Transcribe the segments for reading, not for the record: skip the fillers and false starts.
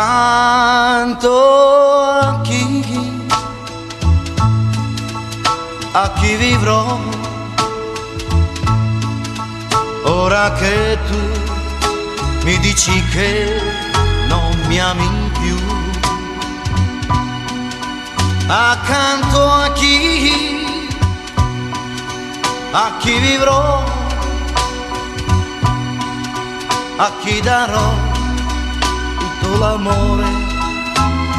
accanto a chi vivrò, ora che tu mi dici che non mi ami più, accanto a chi vivrò, a chi darò tutto l'amore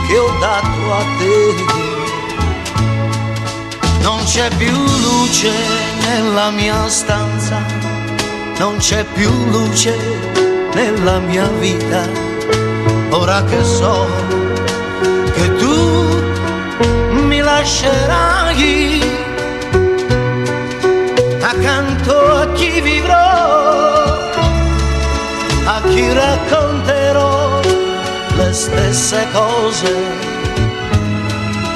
che ho dato a te. Non c'è più luce nella mia stanza, non c'è più luce nella mia vita, ora che so che tu mi lascerai, accanto a chi vivrò, a chi racconterò le stesse cose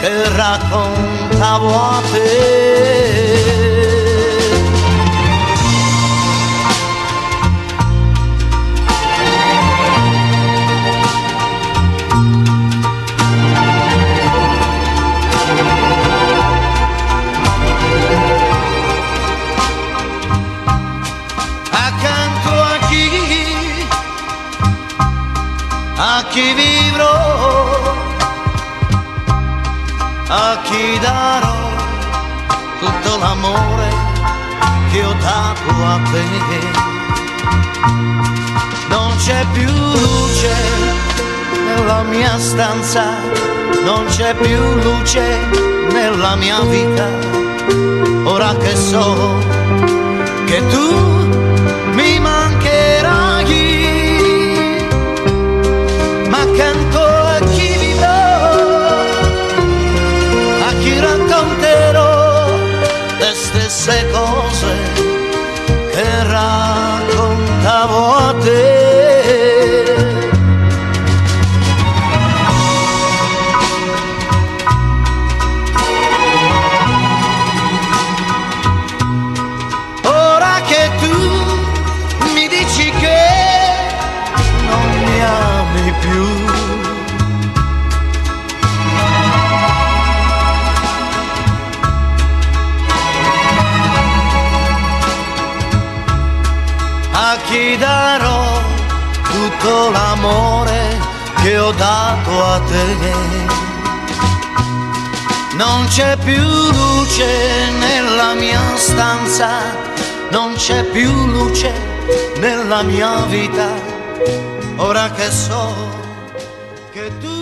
che raccontavo a te. Accanto a chi vivrò, a chi darò tutto l'amore che ho dato a te. Non c'è più luce nella mia stanza, non c'è più luce nella mia vita, ora che so che tu mi mancherai, ma accanto a chi racconterò le stesse cose che raccontavo a te. Ora che tu mi dici che non mi ami più, a chi darò tutto l'amore che ho dato a te. Non c'è più luce nella mia stanza, non c'è più luce nella mia vita, ora che so che tu